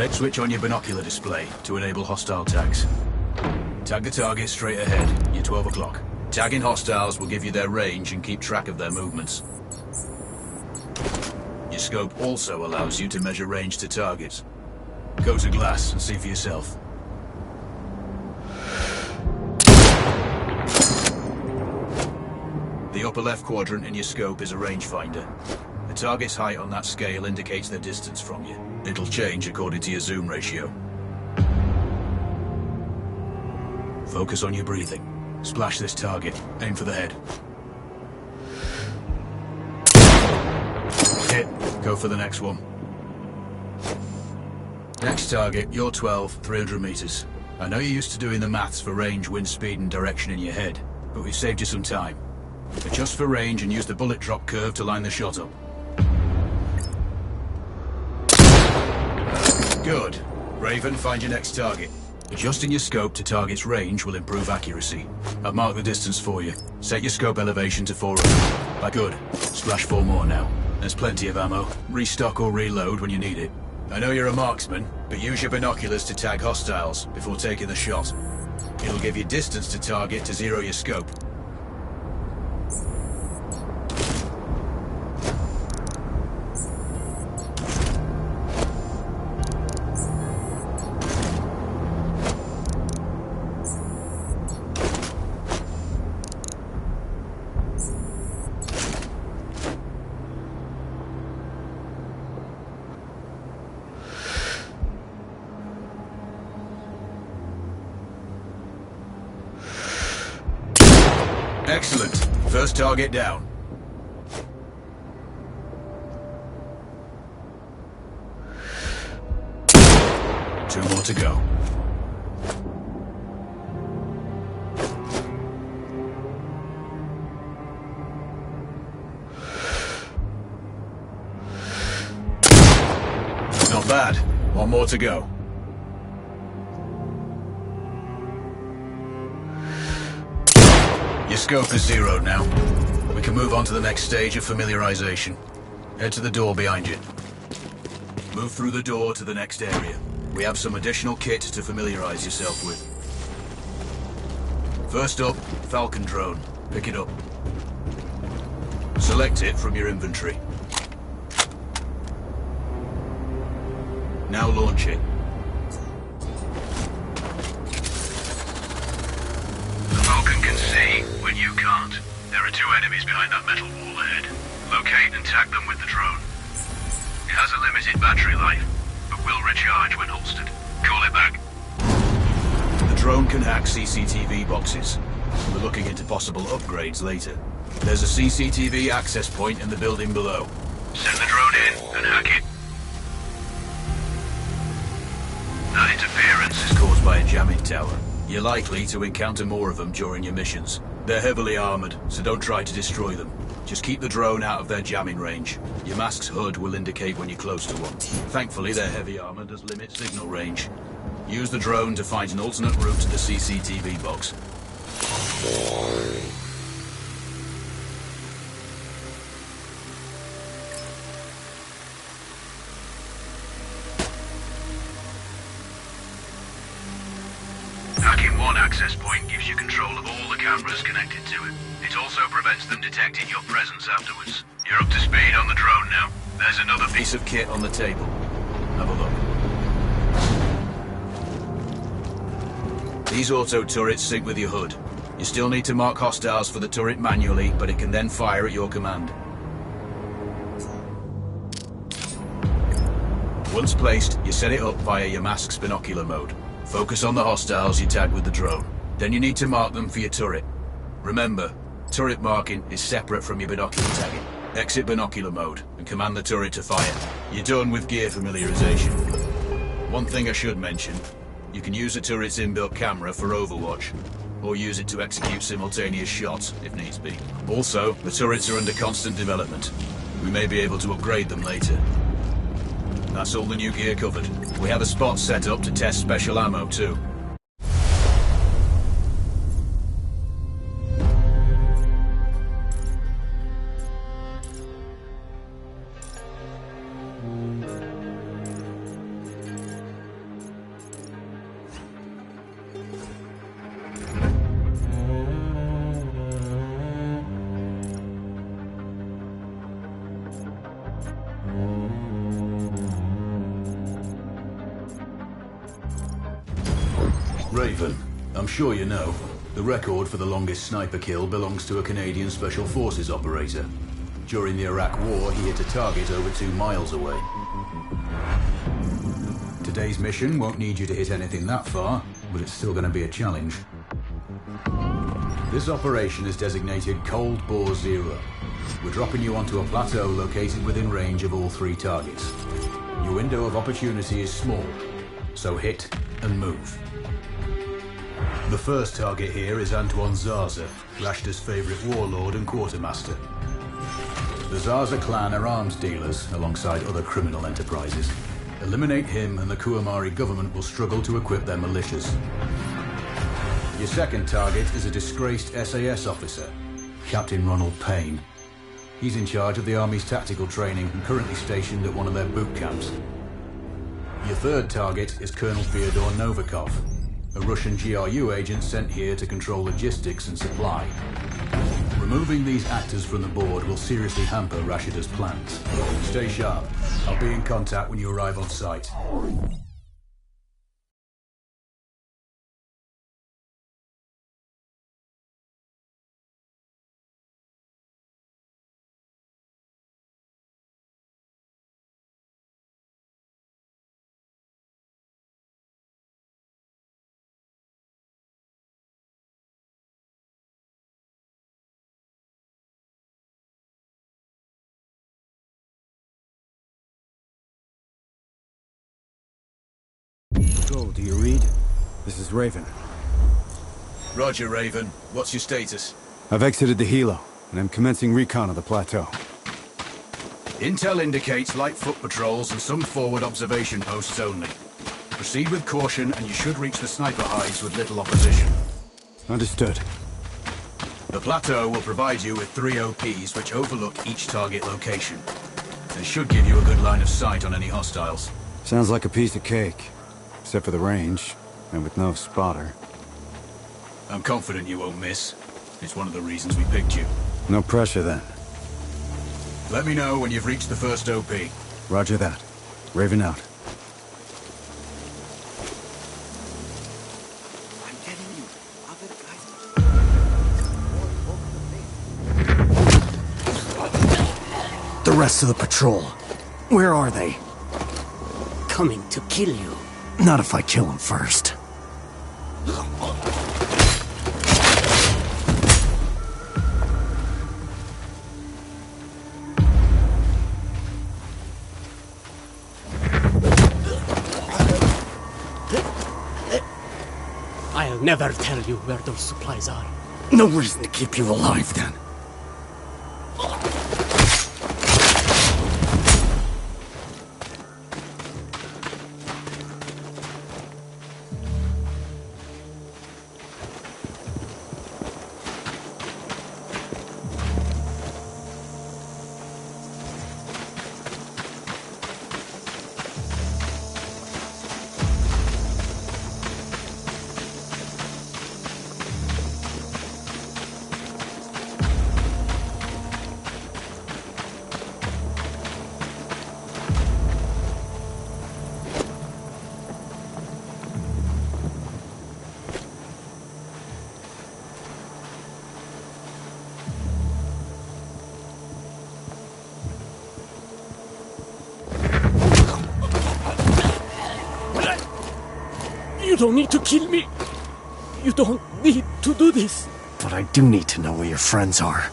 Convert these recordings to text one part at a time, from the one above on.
Switch on your binocular display to enable hostile tags. Tag the target straight ahead, your 12 o'clock. Tagging hostiles will give you their range and keep track of their movements. Your scope also allows you to measure range to targets. Go to glass and see for yourself. The upper left quadrant in your scope is a rangefinder. The target's height on that scale indicates their distance from you. It'll change according to your zoom ratio. Focus on your breathing. Splash this target. Aim for the head. Hit. Go for the next one. Next target, you're 12, 300 meters. I know you're used to doing the maths for range, wind speed and direction in your head, but we've saved you some time. Adjust for range and use the bullet drop curve to line the shot up. Good. Raven, find your next target. Adjusting your scope to target's range will improve accuracy. I've marked the distance for you. Set your scope elevation to 400. Good. Splash 4 more now. There's plenty of ammo. Restock or reload when you need it. I know you're a marksman, but use your binoculars to tag hostiles before taking the shot. It'll give you distance to target to zero your scope. Excellent. First target down. Two more to go. Not bad. One more to go. Your scope is zeroed now. We can move on to the next stage of familiarization. Head to the door behind you. Move through the door to the next area. We have some additional kit to familiarize yourself with. First up, Falcon drone. Pick it up. Select it from your inventory. Now launch it. When you can't. There are 2 enemies behind that metal wall ahead. Locate and tag them with the drone. It has a limited battery life, but will recharge when holstered. Call it back. The drone can hack CCTV boxes. We're looking into possible upgrades later. There's a CCTV access point in the building below. Send the drone in and hack it. That interference It's caused by a jamming tower. You're likely to encounter more of them during your missions. They're heavily armored, so don't try to destroy them. Just keep the drone out of their jamming range. Your mask's HUD will indicate when you're close to one. Thankfully, their heavy armor does limit signal range. Use the drone to find an alternate route to the CCTV box. Hacking one access point gives you control of all the cameras connected to it. It also prevents them detecting your presence afterwards. You're up to speed on the drone now. There's another Piece of kit on the table. Have a look. These auto turrets sync with your HUD. You still need to mark hostiles for the turret manually, but it can then fire at your command. Once placed, you set it up via your mask's binocular mode. Focus on the hostiles you tag with the drone. Then you need to mark them for your turret. Remember, turret marking is separate from your binocular tagging. Exit binocular mode and command the turret to fire. You're done with gear familiarization. One thing I should mention, you can use the turret's inbuilt camera for overwatch, or use it to execute simultaneous shots if needs be. Also, the turrets are under constant development. We may be able to upgrade them later. That's all the new gear covered. We have a spot set up to test special ammo too. Raven. I'm sure you know, the record for the longest sniper kill belongs to a Canadian Special Forces operator. During the Iraq War, he hit a target over 2 miles away. Today's mission won't need you to hit anything that far, but it's still going to be a challenge. This operation is designated Cold Bore Zero. We're dropping you onto a plateau located within range of all 3 targets. Your window of opportunity is small, so hit and move. The first target here is Antoine Zaza, Rashta's favorite warlord and quartermaster. The Zaza clan are arms dealers alongside other criminal enterprises. Eliminate him and the Kuamari government will struggle to equip their militias. Your second target is a disgraced SAS officer, Captain Ronald Payne. He's in charge of the Army's tactical training and currently stationed at one of their boot camps. Your third target is Colonel Fyodor Novikov, a Russian GRU agent sent here to control logistics and supply. Removing these actors from the board will seriously hamper Rashida's plans. Stay sharp. I'll be in contact when you arrive on site. Control, do you read? This is Raven. Roger, Raven. What's your status? I've exited the helo, and I'm commencing recon of the plateau. Intel indicates light foot patrols and some forward observation posts only. Proceed with caution and you should reach the sniper hides with little opposition. Understood. The plateau will provide you with 3 OPs which overlook each target location. They should give you a good line of sight on any hostiles. Sounds like a piece of cake. Except for the range, and with no spotter. I'm confident you won't miss. It's one of the reasons we picked you. No pressure then. Let me know when you've reached the first OP. Roger that. Raven out. I'm telling you, other guys... The rest of the patrol. Where are they? Coming to kill you. Not if I kill him first. I'll never tell you where those supplies are. No reason to keep you alive, then. You don't need to kill me. You don't need to do this. But I do need to know where your friends are.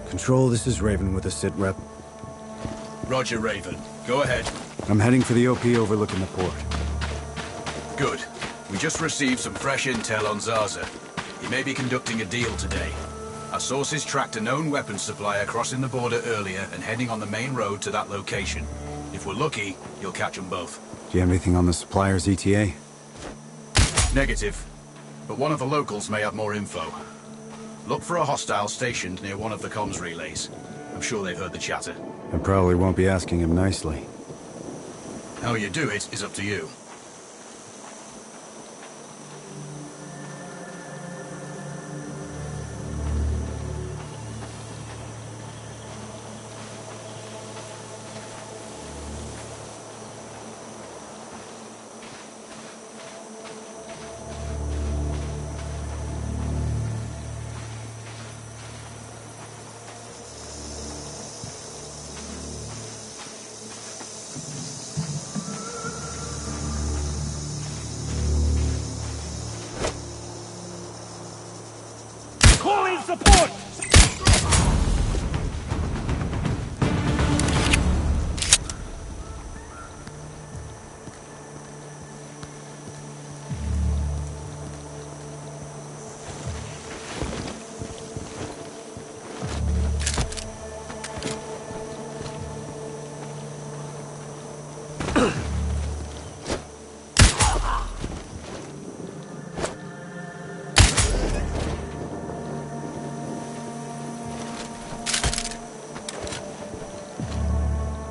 Control, this is Raven with a sit rep. Roger, Raven. Go ahead. I'm heading for the OP overlooking the port. Good. We just received some fresh intel on Zaza. He may be conducting a deal today. Our sources tracked a known weapons supplier crossing the border earlier and heading on the main road to that location. If we're lucky, you'll catch them both. Do you have anything on the supplier's ETA? Negative. But one of the locals may have more info. Look for a hostile stationed near one of the comms relays. I'm sure they've heard the chatter. I probably won't be asking him nicely. How you do it is up to you. support!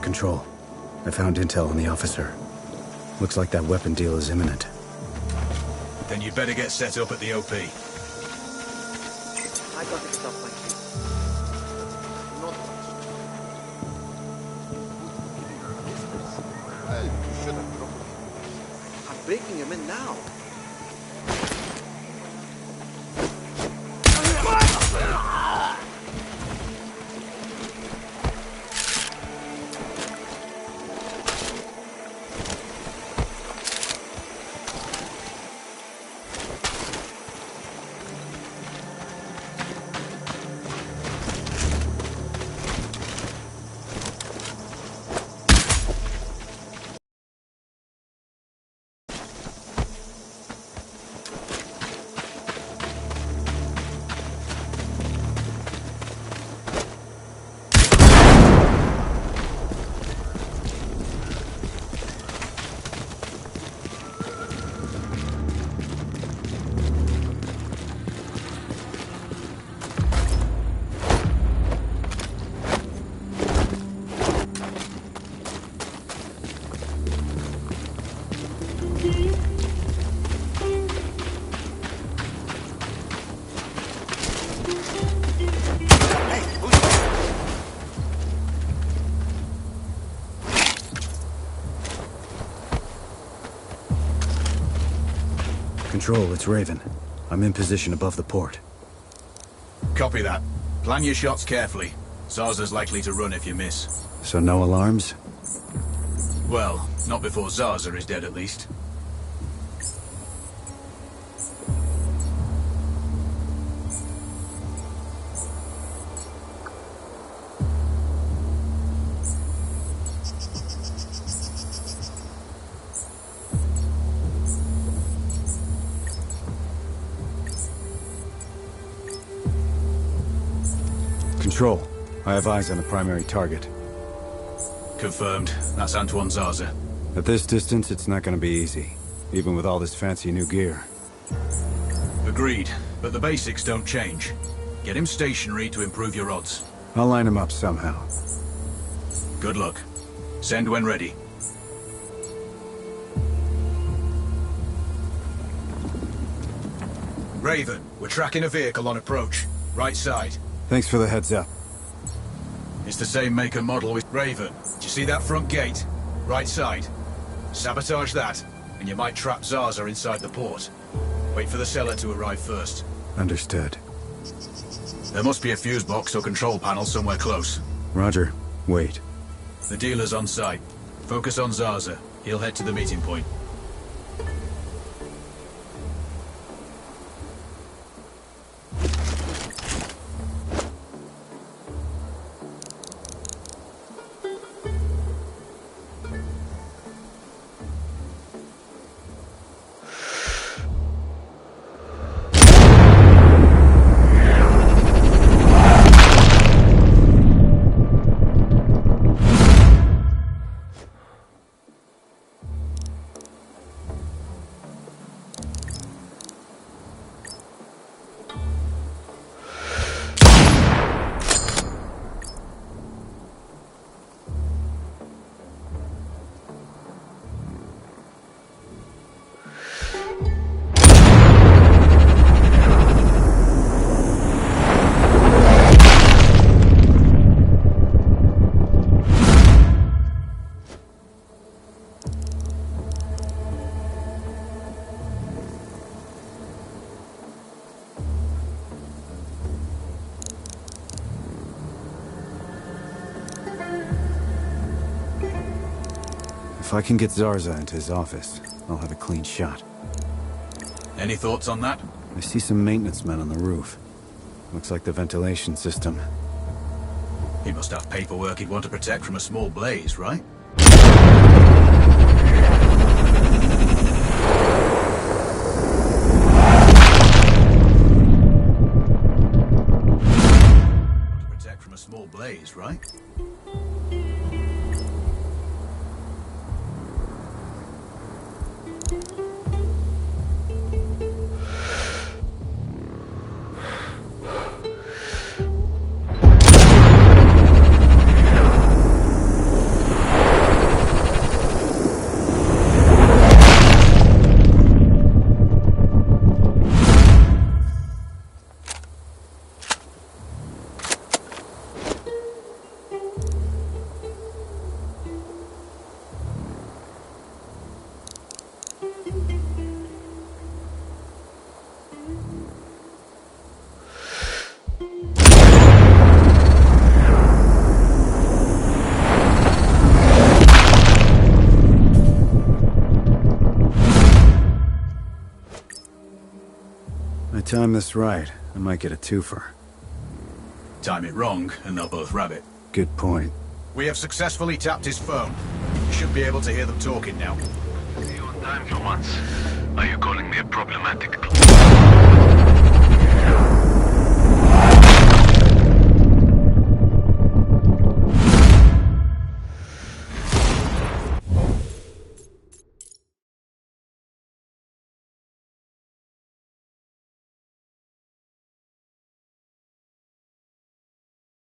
Control. I found intel on the officer. Looks like that weapon deal is imminent. Then you'd better get set up at the OP. I got it stuff like this. Not much. Hey, you should have dropped me. I'm breaking him in now. Control, it's Raven. I'm in position above the port. Copy that. Plan your shots carefully. Zarza's likely to run if you miss. So no alarms? Well, not before Zarza is dead at least. Control, I have eyes on the primary target. Confirmed. That's Antoine Zarza. At this distance, it's not gonna be easy, even with all this fancy new gear. Agreed, but the basics don't change. Get him stationary to improve your odds. I'll line him up somehow. Good luck. Send when ready. Raven, we're tracking a vehicle on approach. Right side. Thanks for the heads up. It's the same make and model with Raven. Do you see that front gate? Right side. Sabotage that, and you might trap Zarza inside the port. Wait for the seller to arrive first. Understood. There must be a fuse box or control panel somewhere close. Roger. Wait. The dealer's on site. Focus on Zarza. He'll head to the meeting point. If I can get Zarza into his office, I'll have a clean shot. Any thoughts on that? I see some maintenance men on the roof. Looks like the ventilation system. He must have paperwork he'd want to protect from a small blaze, right? Want to protect from a small blaze, right? I time this right, I might get a twofer. Time it wrong, and they'll both rabbit. Good point. We have successfully tapped his phone. You should be able to hear them talking now. Are you on time for once? Are you calling me a problematic...